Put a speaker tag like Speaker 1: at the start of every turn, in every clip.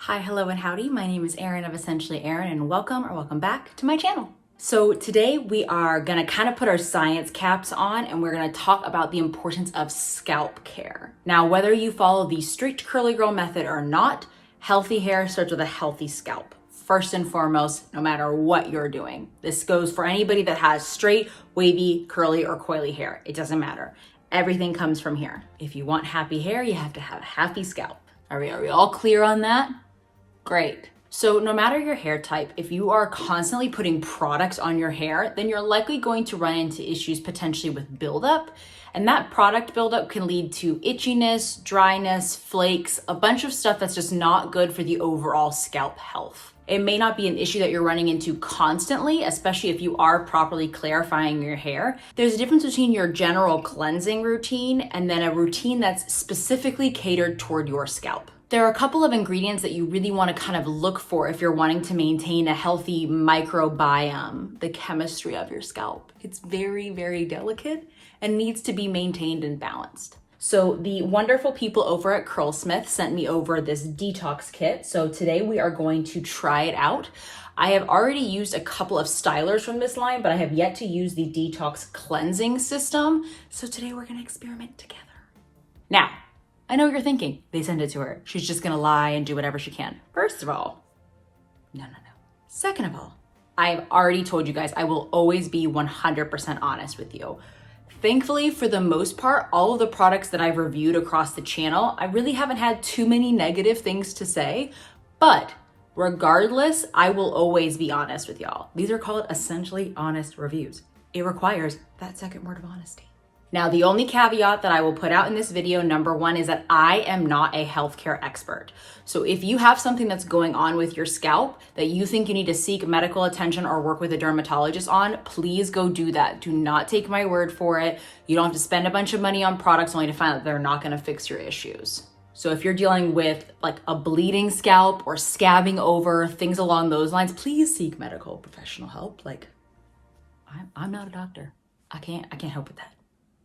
Speaker 1: Hi, hello, and howdy. My name is Erin of Essentially Erin, and welcome back to my channel. So today we are gonna kind of put our science caps on and we're gonna talk about the importance of scalp care. Now, whether you follow the strict curly girl method or not, healthy hair starts with a healthy scalp. First and foremost, no matter what you're doing. This goes for anybody that has straight, wavy, curly, or coily hair. It doesn't matter. Everything comes from here. If you want happy hair, you have to have a happy scalp. Are we all clear on that? Great. So no matter your hair type, if you are constantly putting products on your hair, then you're likely going to run into issues potentially with buildup. And that product buildup can lead to itchiness, dryness, flakes, a bunch of stuff that's just not good for the overall scalp health. It may not be an issue that you're running into constantly, especially if you are properly clarifying your hair. There's a difference between your general cleansing routine and then a routine that's specifically catered toward your scalp. There are a couple of ingredients that you really want to kind of look for if you're wanting to maintain a healthy microbiome, the chemistry of your scalp. It's very, very delicate and needs to be maintained and balanced. So the wonderful people over at Curlsmith sent me over this detox kit. So today we are going to try it out. I have already used a couple of stylers from this line, but I have yet to use the detox cleansing system. So today we're going to experiment together. Now, I know what you're thinking. They send it to her. She's just gonna lie and do whatever she can. First of all, no. Second of all, I've already told you guys I will always be 100% honest with you. Thankfully, for the most part, all of the products that I've reviewed across the channel, I really haven't had too many negative things to say, but regardless, I will always be honest with y'all. These are called essentially honest reviews. It requires that second word of honesty. Now, the only caveat that I will put out in this video, number one, is that I am not a healthcare expert. So if you have something that's going on with your scalp that you think you need to seek medical attention or work with a dermatologist on, please go do that. Do not take my word for it. You don't have to spend a bunch of money on products only to find out they're not gonna fix your issues. So if you're dealing with like a bleeding scalp or scabbing over, things along those lines, please seek medical professional help. Like, I'm not a doctor. I can't help with that.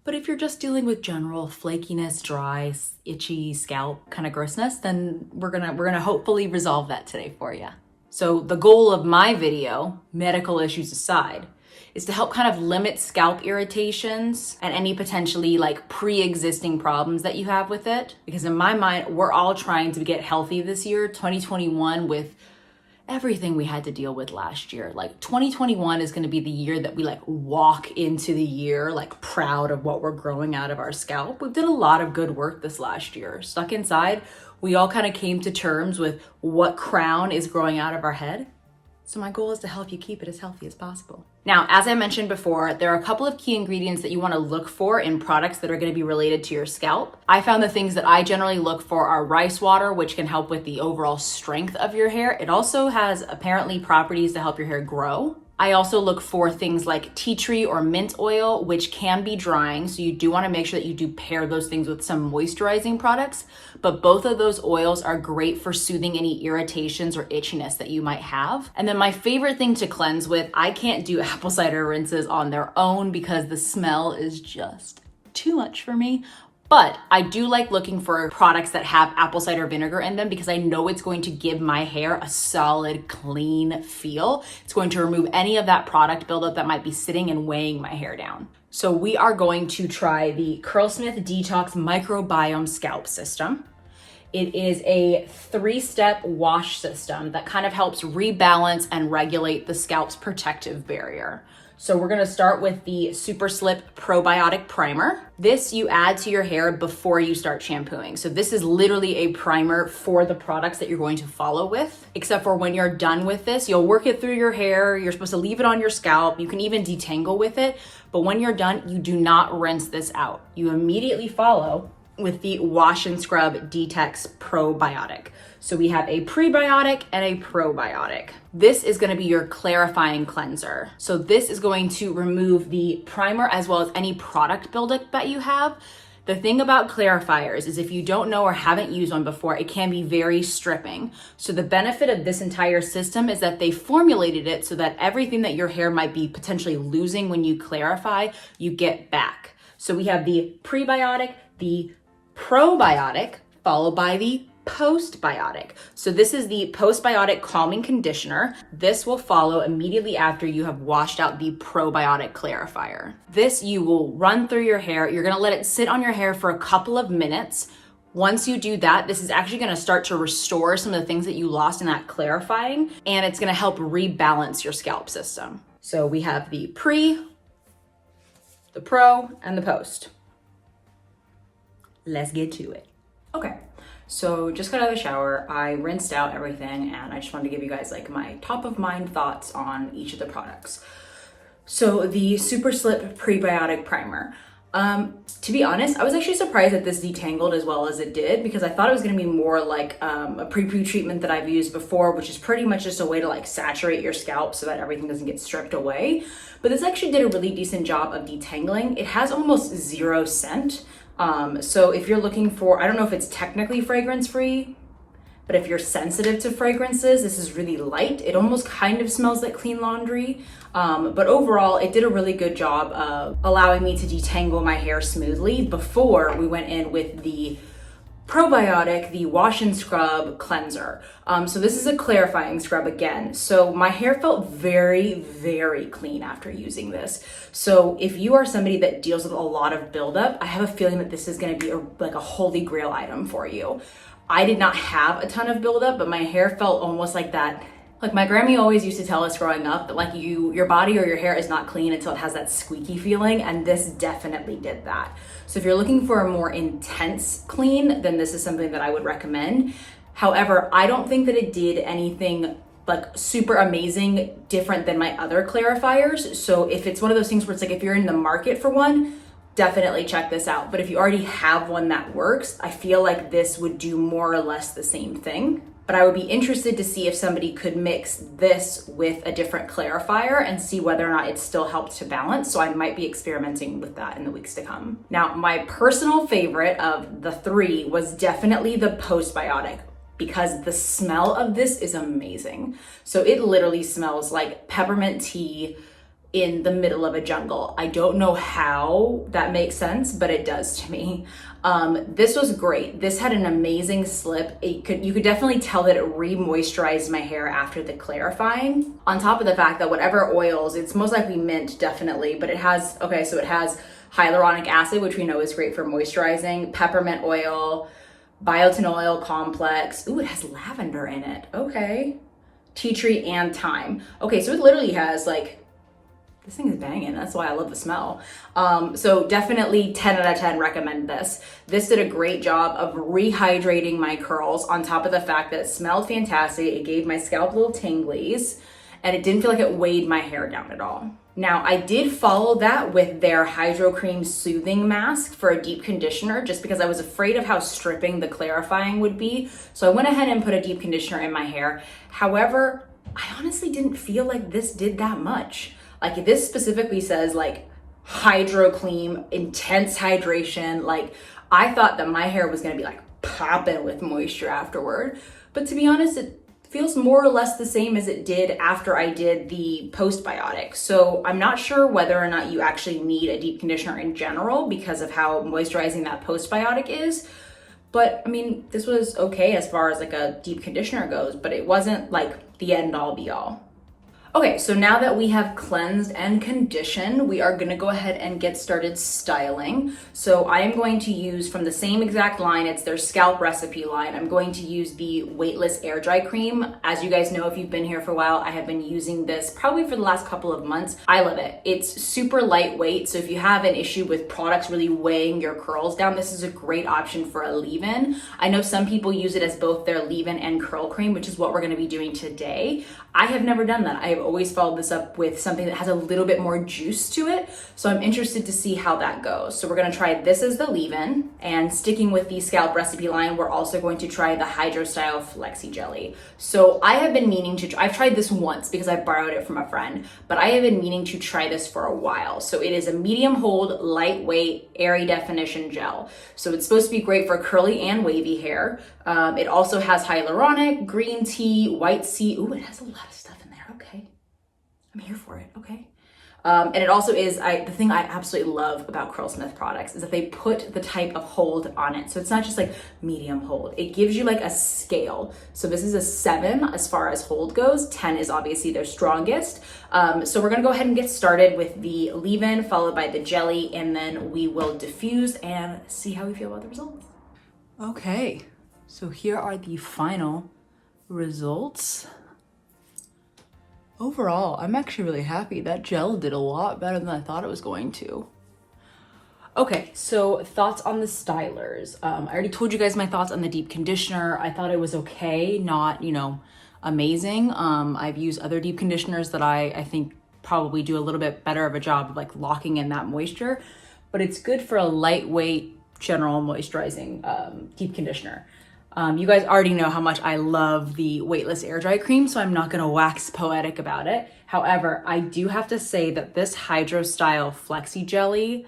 Speaker 1: But if you're just dealing with general flakiness, dry, itchy scalp kind of grossness, then we're gonna hopefully resolve that today for you. So the goal of my video, medical issues aside, is to help kind of limit scalp irritations and any potentially like pre-existing problems that you have with it. Because in my mind, we're all trying to get healthy this year, 2021, with everything we had to deal with last year. Like 2021 is going to be the year that we like walk into the year like proud of what we're growing out of our scalp. We did a lot of good work this last year. Stuck inside, we all kind of came to terms with what crown is growing out of our head. So my goal is to help you keep it as healthy as possible. Now, as I mentioned before, there are a couple of key ingredients that you want to look for in products that are going to be related to your scalp. I found the things that I generally look for are rice water, which can help with the overall strength of your hair. It also has apparently properties to help your hair grow. I also look for things like tea tree or mint oil, which can be drying. So you do want to make sure that you do pair those things with some moisturizing products. But both of those oils are great for soothing any irritations or itchiness that you might have. And then my favorite thing to cleanse with, I can't do apple cider rinses on their own because the smell is just too much for me. But I do like looking for products that have apple cider vinegar in them because I know it's going to give my hair a solid, clean feel. It's going to remove any of that product buildup that might be sitting and weighing my hair down. So we are going to try the Curlsmith Detox Microbiome Scalp System. It is a 3-step wash system that kind of helps rebalance and regulate the scalp's protective barrier. So we're gonna start with the Super Slip Probiotic Primer. This you add to your hair before you start shampooing. So this is literally a primer for the products that you're going to follow with, except for when you're done with this, you'll work it through your hair. You're supposed to leave it on your scalp. You can even detangle with it. But when you're done, you do not rinse this out. You immediately follow with the Wash and Scrub Detox Probiotic. So we have a prebiotic and a probiotic. This is gonna be your clarifying cleanser. So this is going to remove the primer as well as any product buildup that you have. The thing about clarifiers is if you don't know or haven't used one before, it can be very stripping. So the benefit of this entire system is that they formulated it so that everything that your hair might be potentially losing when you clarify, you get back. So we have the prebiotic, the probiotic, followed by the postbiotic. So this is the postbiotic calming conditioner. This will follow immediately after you have washed out the probiotic clarifier. This you will run through your hair. You're gonna let it sit on your hair for a couple of minutes. Once you do that, this is actually gonna start to restore some of the things that you lost in that clarifying, and it's gonna help rebalance your scalp system. So we have the pre, the pro, and the post. Let's get to it. Okay, so just got out of the shower. I rinsed out everything, and I just wanted to give you guys like my top of mind thoughts on each of the products. So the Super Slip Prebiotic Primer. To be honest, I was actually surprised that this detangled as well as it did, because I thought it was going to be more like a pre-poo treatment that I've used before, which is pretty much just a way to like saturate your scalp so that everything doesn't get stripped away. But this actually did a really decent job of detangling. It has almost 0 scent. So if you're looking for, I don't know if it's technically fragrance free, but if you're sensitive to fragrances, this is really light. It almost kind of smells like clean laundry. But overall, it did a really good job of allowing me to detangle my hair smoothly before we went in with the probiotic, the wash and scrub cleanser. So this is a clarifying scrub again. So my hair felt very, very clean after using this. So if you are somebody that deals with a lot of buildup, I have a feeling that this is gonna be like a holy grail item for you. I did not have a ton of buildup, but my hair felt almost like that. Like my Grammy always used to tell us growing up that like your body or your hair is not clean until it has that squeaky feeling, and this definitely did that. So if you're looking for a more intense clean, then this is something that I would recommend. However, I don't think that it did anything like super amazing different than my other clarifiers. So if it's one of those things where it's like if you're in the market for one, definitely check this out. But if you already have one that works, I feel like this would do more or less the same thing. But I would be interested to see if somebody could mix this with a different clarifier and see whether or not it still helped to balance. So I might be experimenting with that in the weeks to come. Now, my personal favorite of the 3 was definitely the postbiotic, because the smell of this is amazing. So it literally smells like peppermint tea in the middle of a jungle. I don't know how that makes sense, but it does to me. This was great. This had an amazing slip. You could definitely tell that it re-moisturized my hair after the clarifying. On top of the fact that whatever oils, it's most likely mint, definitely, but it has, okay, so it has hyaluronic acid, which we know is great for moisturizing, peppermint oil, biotin oil complex. Ooh, it has lavender in it. Okay. Tea tree and thyme. Okay, so it literally has like, this thing is banging. That's why I love the smell. So definitely 10 out of 10 recommend this. This did a great job of rehydrating my curls, on top of the fact that it smelled fantastic. It gave my scalp little tinglies, and it didn't feel like it weighed my hair down at all. Now, I did follow that with their Hydro Cream Soothing Mask for a deep conditioner, just because I was afraid of how stripping the clarifying would be. So I went ahead and put a deep conditioner in my hair. However, I honestly didn't feel like this did that much. Like this specifically says like hydro clean, intense hydration. Like I thought that my hair was gonna be like popping with moisture afterward. But to be honest, it feels more or less the same as it did after I did the postbiotic. So I'm not sure whether or not you actually need a deep conditioner in general because of how moisturizing that postbiotic is. But I mean, this was okay as far as like a deep conditioner goes, but it wasn't like the end all be all. Okay, so now that we have cleansed and conditioned, we are gonna go ahead and get started styling. So I am going to use from the same exact line, it's their scalp recipe line. I'm going to use the weightless air dry cream. As you guys know, if you've been here for a while, I have been using this probably for the last couple of months. I love it. It's super lightweight. So if you have an issue with products really weighing your curls down, this is a great option for a leave-in. I know some people use it as both their leave-in and curl cream, which is what we're gonna be doing today. I have never done that. I have always followed this up with something that has a little bit more juice to it. So I'm interested to see how that goes. So we're gonna try this as the leave-in, and sticking with the scalp recipe line, we're also going to try the Hydro Style Flexi Jelly. So I have been meaning to, I've tried this once because I borrowed it from a friend, but I have been meaning to try this for a while. So it is a medium hold, lightweight, airy definition gel. So it's supposed to be great for curly and wavy hair. It also has hyaluronic, green tea, white sea. Ooh, it has a lot of stuff in there. Okay. I'm here for it. Okay. And it also is, the thing I absolutely love about Curlsmith products is that they put the type of hold on it. So it's not just like medium hold. It gives you like a scale. So this is a 7 as far as hold goes. 10 is obviously their strongest. So we're gonna go ahead and get started with the leave-in followed by the jelly, and then we will diffuse and see how we feel about the results. Okay, so here are the final results. Overall, I'm actually really happy. That gel did a lot better than I thought it was going to. Okay, so thoughts on the stylers. I already told you guys my thoughts on the deep conditioner. I thought it was okay, not, amazing. I've used other deep conditioners that I think probably do a little bit better of a job of like locking in that moisture, but it's good for a lightweight general moisturizing deep conditioner. You guys already know how much I love the weightless air dry cream, so I'm not gonna wax poetic about it. However, I do have to say that this Hydro Style Flexi Jelly,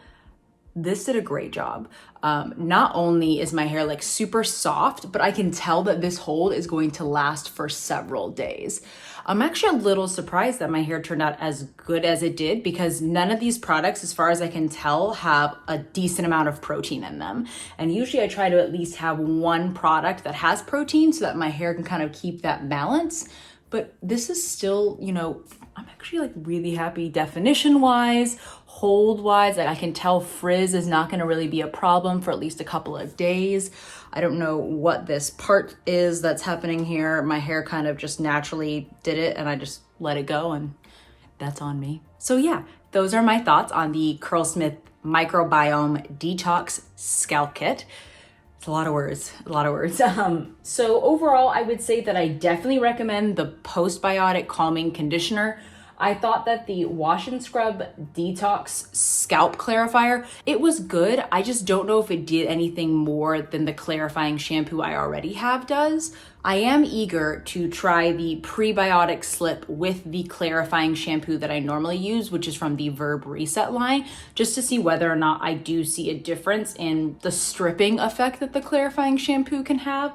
Speaker 1: this did a great job. Not only is my hair like super soft, but I can tell that this hold is going to last for several days. I'm actually a little surprised that my hair turned out as good as it did, because none of these products, as far as I can tell, have a decent amount of protein in them. And usually I try to at least have one product that has protein so that my hair can kind of keep that balance. But this is still, I'm actually like really happy definition wise, hold wise. Like I can tell frizz is not going to really be a problem for at least a couple of days. I don't know what this part is that's happening here. My hair kind of just naturally did it and I just let it go, and that's on me. So yeah, those are my thoughts on the Curlsmith Microbiome Detox Scalp Kit. It's a lot of words, So overall, I would say that I definitely recommend the postbiotic calming conditioner. I thought that the Wash and Scrub Detox Scalp Clarifier, it was good. I just don't know if it did anything more than the clarifying shampoo I already have does. I am eager to try the prebiotic slip with the clarifying shampoo that I normally use, which is from the Verb Reset line, just to see whether or not I do see a difference in the stripping effect that the clarifying shampoo can have.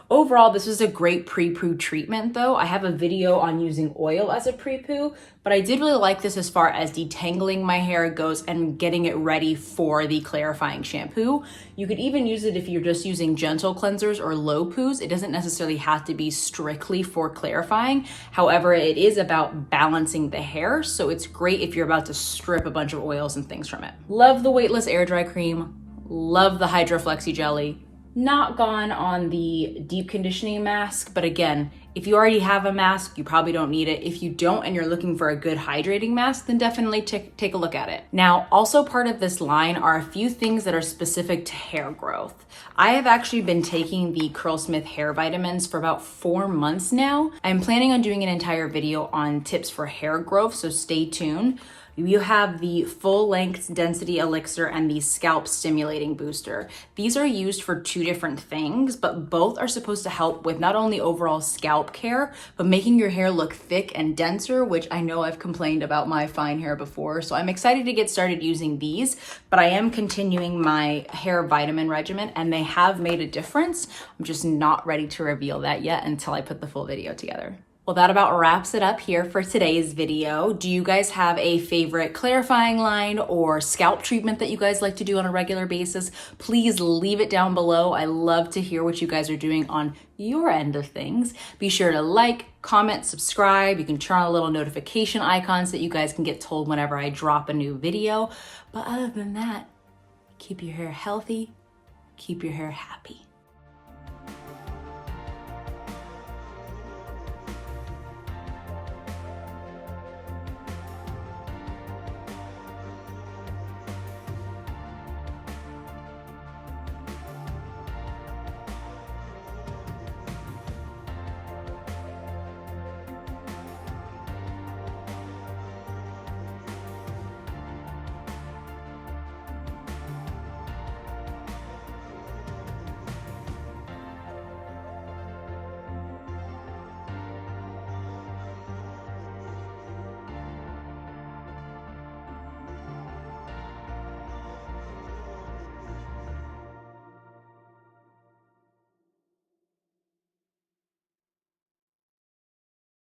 Speaker 1: Overall, this is a great pre-poo treatment though. I have a video on using oil as a pre-poo, but I did really like this as far as detangling my hair goes and getting it ready for the clarifying shampoo. You could even use it if you're just using gentle cleansers or low poos. It doesn't necessarily have to be strictly for clarifying. However, it is about balancing the hair, so it's great if you're about to strip a bunch of oils and things from it. Love the weightless air dry cream. Love the Hydro Flexi Jelly. Not gone on the deep conditioning mask, but again, if you already have a mask, you probably don't need it. If you don't and you're looking for a good hydrating mask, then definitely take a look at it. Now, also part of this line are a few things that are specific to hair growth. I have actually been taking the Curlsmith hair vitamins for about 4 months now. I'm planning on doing an entire video on tips for hair growth, so stay tuned. You have the full length density elixir and the scalp stimulating booster. These are used for 2 different things, but both are supposed to help with not only overall scalp care, but making your hair look thick and denser, which I know I've complained about my fine hair before. So I'm excited to get started using these, but I am continuing my hair vitamin regimen and they have made a difference. I'm just not ready to reveal that yet until I put the full video together. Well, that about wraps it up here for today's video. Do you guys have a favorite clarifying line or scalp treatment that you guys like to do on a regular basis? Please leave it down below. I love to hear what you guys are doing on your end of things. Be sure to like, comment, subscribe. You can turn on little notification icons so that you guys can get told whenever I drop a new video. But other than that, keep your hair healthy, keep your hair happy.